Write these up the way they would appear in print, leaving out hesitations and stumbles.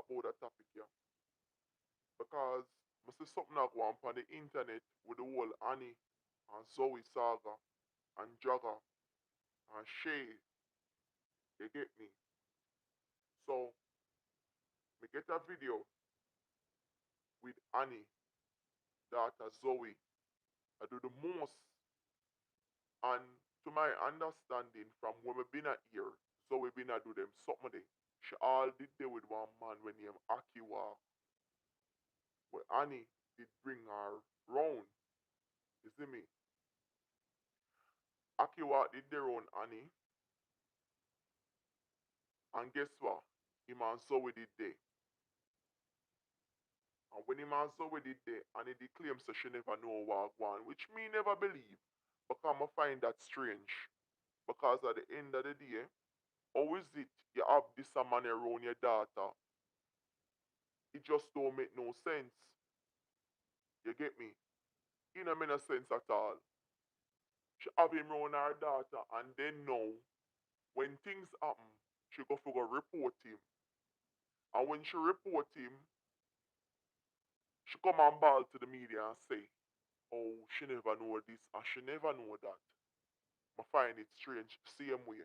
about that topic here. Because I see something that go on the internet with the whole Annie and Zoey saga and Dragga and Shay. You get me? So me get a video with Annie, daughter Zoey. I do the most, and to my understanding from when we been a here, Zoey been a do them something there. She all did there with one man when named Akiwa, where Annie did bring her round. You see me? Akiwa did their own Annie, and guess what? Him and Zoe did there. And when him and Zoe did there, and he claims that she never know what one, which me never believe. Because I find that strange. Because at the end of the day, how is it you have this a man around your daughter? It just don't make no sense. You get me? It don't make no sense at all. She have him around her daughter, and then now, when things happen, she go report him. And when she report him, she come and ball to the media and say, oh, she never know this and she never know that. I find it strange, same way.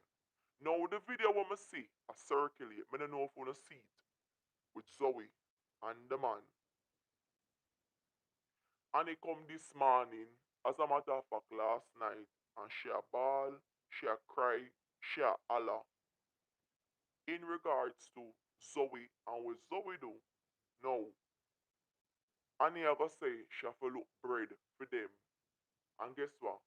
Now the video when I see, I circulate, I don't know if I wanna see it with Zoe and the man. And he come this morning, as a matter of fact, last night, and she a ball, she a cry, she a holler in regards to Zoe and what Zoe do. No. Annie ever say she have to look bread for them. And guess what?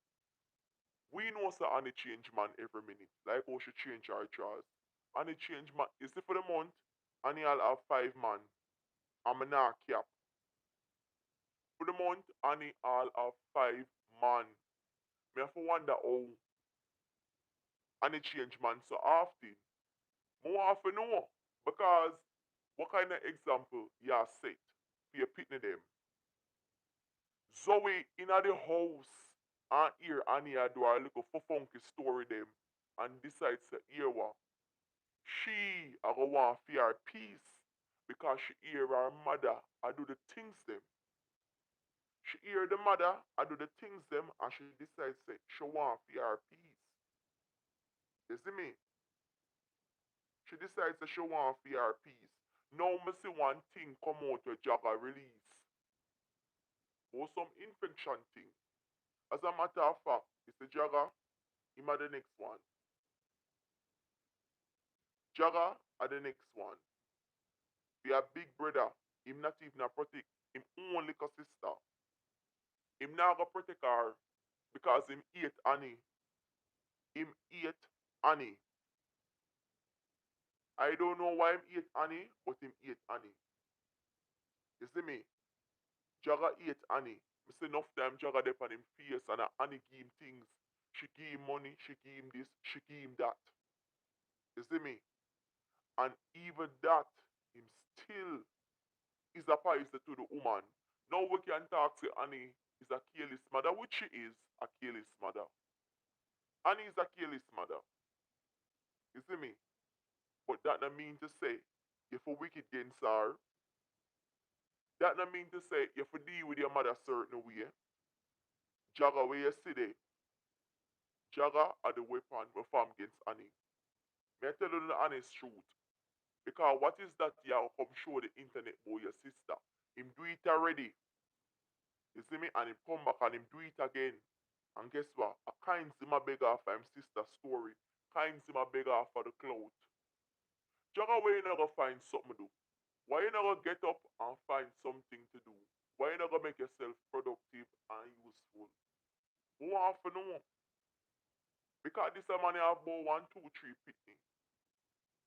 We know say Annie change man every minute. Like how she change her drawers. Annie change man. You see for the month, Annie will have 5 man. I'm not cap. For the month, Annie all have 5 man. Me have to wonder how Annie change man so often. More often know. Because what kind of example you have set for your pitney them? Zoe in the house and hear Annie a do a little funky story them and decides to hear what she a go want for her peace because she hear her mother I do the things them. She hear the mother I do the things them and she decides say she want for her peace. You see me? She decides that she want for her peace. Now me see one thing come out with Dragga release. Or some infection thing. As a matter of fact, it's the Dragga, him are the next one. Dragga are the next one. Be a big brother. Him not even a protect him own little sister. Him not go protect her because him hate Annie. Him hate Annie. I don't know why him hate Annie, but him hate Annie. You see me? Jagga hate Annie. Me say enough time Jagga dep on him face and Annie give him things. She give him money, she give him this, she give him that. You see me? And even that, him still is a poison to the woman. Now we can talk to Annie is a careless mother, which she is a careless mother. Annie is a careless mother. You see me? But that don't mean to say if a wicked against her, that don't mean to say if you deal with your mother a certain way. Jagga where you see there, Jagga are the weapon we form against Annie. May I tell you the honest truth? Because what is that you have come show the internet boy your sister? Him do it already. You see me? And him come back and him do it again. And guess what? I kind him a beg off for him sister story. Kind him a beg off for the clout. Jagga where you not gonna find something to do? Why you not gonna get up and find something to do? Why you not gonna make yourself productive and useful? Who want to know? Because this a man have about 1, 2, 3 pitney.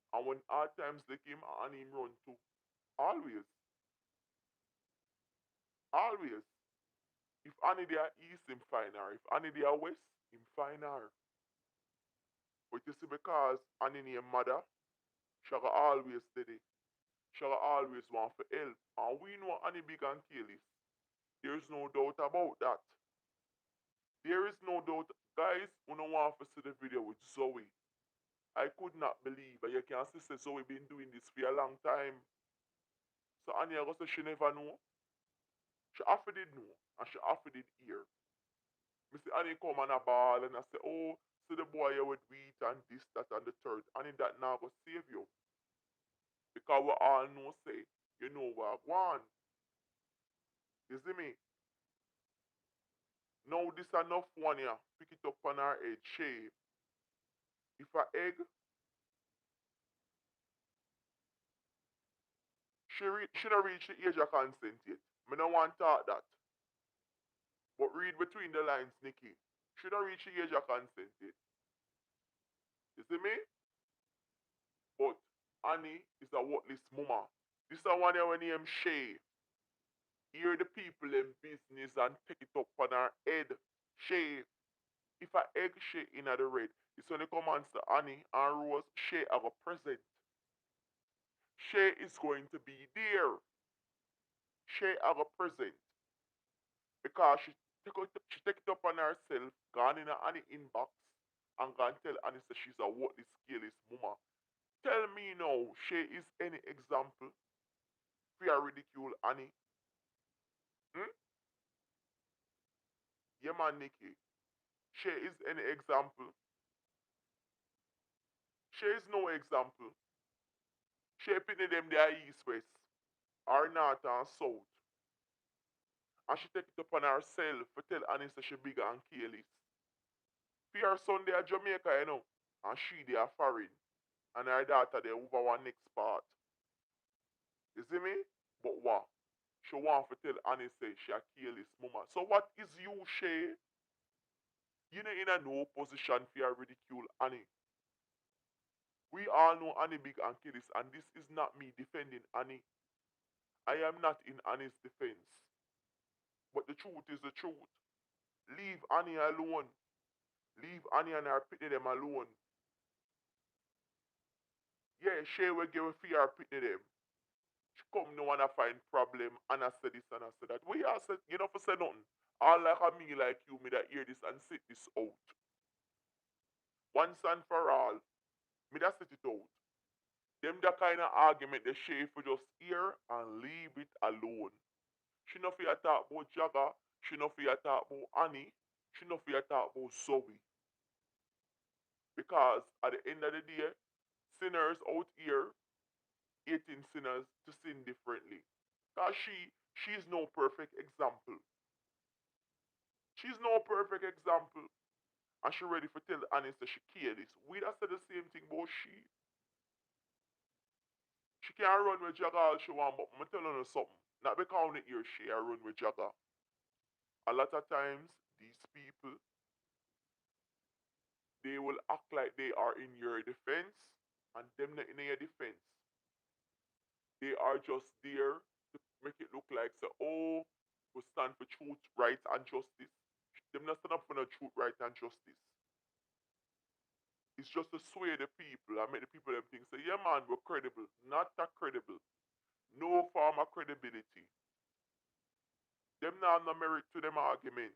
And when hard times they came and him run too. Always. Always. If Annie there east, him find her. If Annie there west, him find her. But you see, because Annie name mother, she always steady. She always want for help. And we know Annie big and careless. There is no doubt about that. There is no doubt. Guys, who don't want to see the video with Zoe. I could not believe, but you can see Zoe been doing this for a long time. So Annie I go say she never know. She often did know and she often did hear. Me see Annie come and a ball and I say, oh, see the boy here with wheat and this, that and the third. Annie that now go save you. Because we all know say, you know what I want. You see me? Now this enough one here. Pick it up on her head, shave. If a egg, she don't reach the age of consent yet. Me no want talk that. But read between the lines, Nikki. She don't reach the age of consent yet. You see me? But Annie is a worthless mama. This is one here when name Shay. Hear the people in business and take it up on her head. Shay. If a egg Shay in the red, it's when it comes to Annie and Rose, Shay have a present. Shay is going to be there. Shay have a present. Because she take it up on herself, gone in Annie inbox, and gone tell Annie that she's a worthless, scaleless mama. Tell me now, Shay is any example for a ridicule Annie? Hmm? Yeah, man, Nikki. Shay is any example? Shay is no example. Shay pinning them there east, west, or north and south. And she take it upon herself to tell Annie that she bigger and careless. For her son they are Jamaica, you know, and she they are foreign. And her daughter they over one next part. You see me? But what? She want to tell Annie say she a careless mama. So what is you, Shay? You know in a no position for your ridicule Annie. We all know Annie big and careless, and this is not me defending Annie. I am not in Annie's defense. But the truth is the truth. Leave Annie alone. Leave Annie and her pitney them alone. Yeah, Shay will give a fear pitney them. She come no one find problem and I say this and I say that. We all said you know for say nothing. All like a me like you me that hear this and sit this out. Once and for all, me that sit it out. Them the kind of argument the Shay for just hear and leave it alone. She no fear talk about Dragga. She no fear talk about Annie. She no fear talk about Zoey. Because at the end of the day, sinners out here hating sinners to sin differently. Because she's no perfect example. She's no perfect example. And she ready for tell Annie that she care this. We that said the same thing about she. She can't run with Dragga all she want, but I'm telling her something. Not because on the ear she run with Dragga. A lot of times, these people, they will act like they are in your defense, and them not in your defense. They are just there to make it look like, so, oh, we stand for truth, right, and justice. Them not stand up for the truth, right, and justice. It's just to sway the people and make the people them think, say, yeah, man, we're credible. Not that credible. No form of credibility. Them not have no merit to them argument.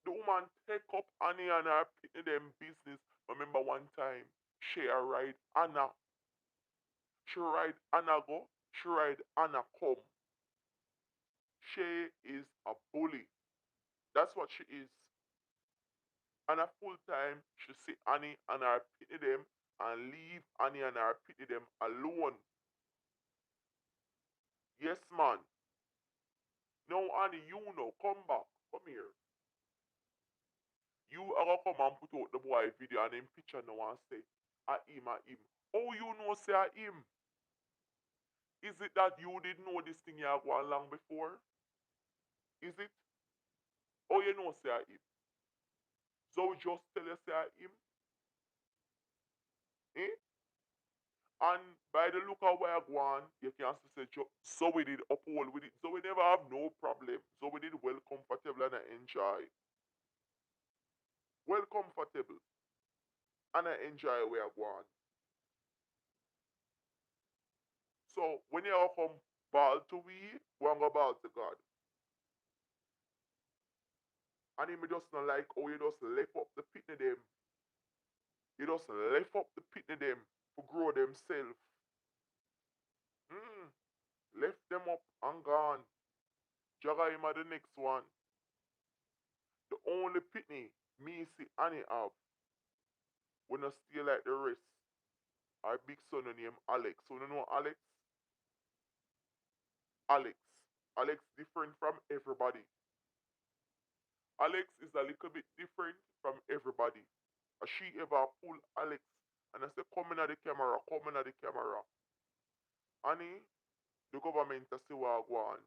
The woman take up Annie and her in them business. Remember one time, she ride Anna. She ride Anna go. She ride Anna come. She is a bully. That's what she is. And a full time, she see Annie and her pity them and leave Annie and her pity them alone. Yes, man. Now, Annie, you know, come back. Come here. You are gonna come and put out the boy video and him picture now and say, I him, I him. Oh, you know, say I him. Is it that you didn't know this thing you have gone long before? Is it? Oh, you know, say I him. So just tell you, say I him. Eh? And by the look of where I go on, you can also say, so we did uphold with it. So we never have no problem. So we did well comfortable and I enjoy. Well comfortable. And I enjoy where I go on. So when you come ball to we go ball to God. And him just not like how you just lift up the pitney them. You just lift up the pitney them to grow themselves. Left them up and gone. Dragga him at the next one. The only pitney me see Annie have when I stay like the rest. Our big son named Alex. So you know Alex? Alex. Alex different from everybody. Alex is a little bit different from everybody. As she ever pull Alex and I say, come in at the camera, come in at the camera. Annie, the government has say what go on.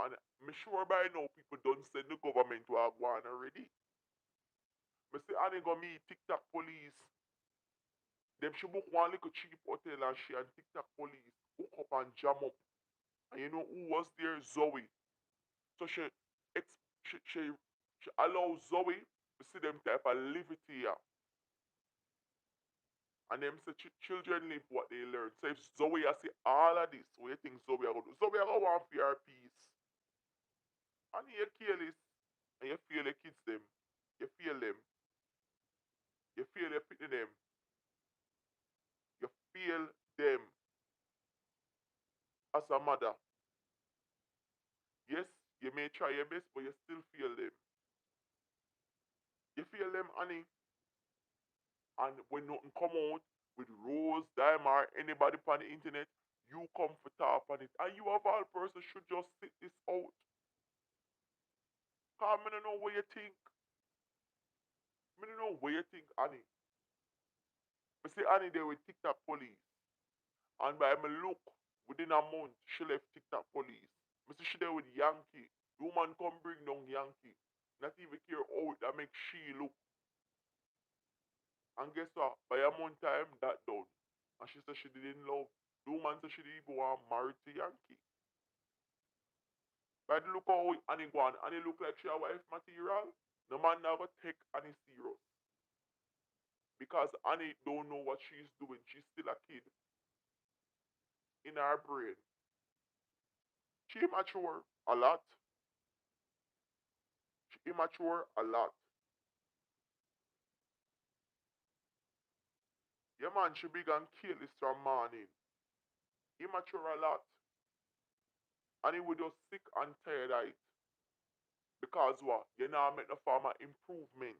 And me sure by now people don't send the government what go on already. Me say Annie go meet TikTok police. Them she book one little cheap hotel and she and TikTok police hook up and jam up. And you know who was there? Zoey. So she allows Zoey to see them type of liberty here. And them say children live what they learn. So if Zoe I see all of this, what you think Zoe are gonna do? Zoe are gonna want for your peace. And you careless. And you feel the kids them. You feel them. You feel you pity them. You feel them as a mother. Yes, you may try your best, but you still feel them. You feel them, Annie. And when nothing come out with Rose, Diamond, anybody on the internet, you come for top on it. And you of all person should just sit this out. Cause I don't know what you think. I don't know what you think, Annie. I see Annie there with TikTok police. And by my look, within a month, she left TikTok police. I see she there with Yankee. The woman come bring down Yankee. Not even care how that make she look. And guess what? By a month time, that done. And she said she didn't love. The woman said she didn't even want married to Yankee. But look how Annie go on. Annie look like she a wife material. No man never take Annie serious. Because Annie don't know what she's doing. She's still a kid. In her brain. She immature a lot. She immature a lot. Yeah man, she big and careless from morning. Immature a lot. And he would just sick and tired of it. Because what? You now make the farmer improvement.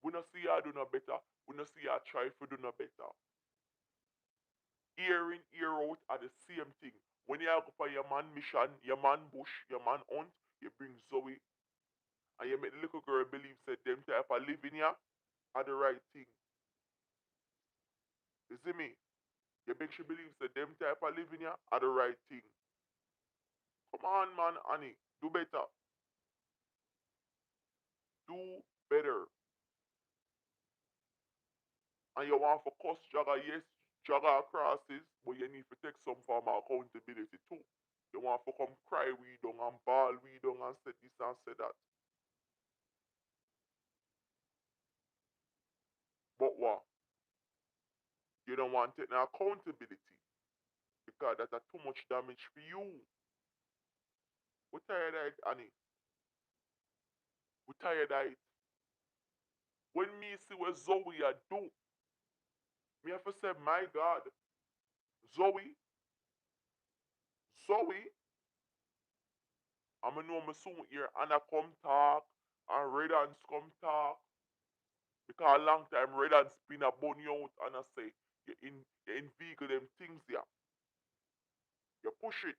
We not see her do no better. We not see her try to do no better. Year in, year out are the same thing. When you go for your man mission, your man bush, your man hunt, you bring Zoe and you make the little girl believe that them type of living here are the right thing. You see me? You make she believe that them type of living here are the right thing. Come on, man, Annie. Do better. Do better. And you want for cost Dragga, yes, Dragga crosses, but you need to take some form of accountability too. You want to come cry we down and ball we down and say this and say that. But what? You don't want to take no accountability because that's too much damage for you. We tired of it, Annie. We tired of it. When me see what Zoe a do, me have to say, my God, Zoe, Zoe, I'm know me soon here Anna come talk and Red Hands come talk. Because a long time Red Hands been a bunny out and I say, you inveigle them things here. You push it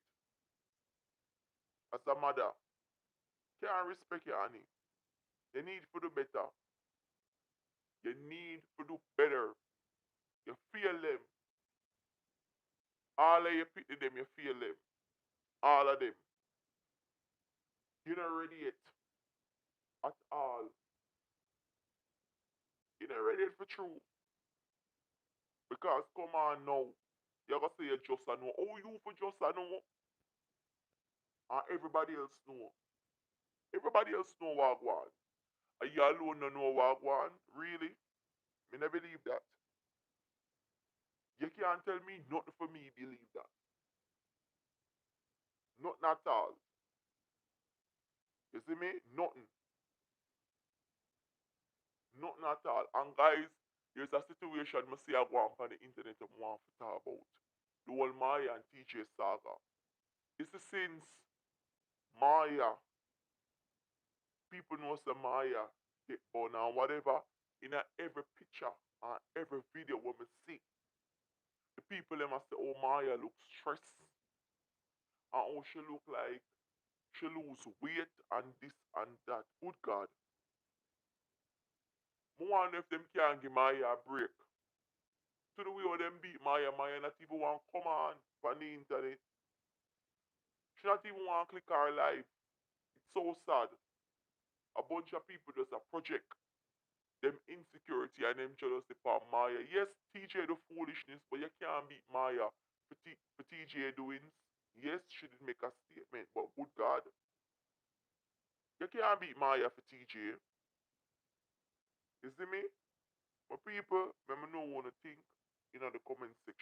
as a mother. Can't respect you, Annie. You need to do better. You need to do better. You feel them. All of you pity them, you feel them. All of them. You're not ready yet. At all. You're not ready for true. Because come on now. You're gonna say you just a know. Oh, you for just a know. And everybody else know. Everybody else know what I want. And you alone don't know what I want. Really? Me never believe that. You can't tell me nothing for me believe that. Nothing at all. You see me? Nothing. Nothing at all. And guys, there's a situation I see I go on the internet and want to talk about. the whole Maya and TJ saga. It's since Maya, people know the Maya get born and whatever, in every picture and every video when we see, the people them must say, oh Maya looks stressed and oh she look like she lose weight and this and that. Good God. I wonder if them can give Maya a break. To the way how them beat Maya, Maya not even want to come on the internet. She not even want to click her live. It's so sad. A bunch of people just a project them insecurity and them jealousy for Maya. Yes, TJ the foolishness, but you can't beat Maya for TJ doings. Yes, she did make a statement, but good God, you can't beat Maya for TJ. You see me? But people, let me know what you think in the comment section.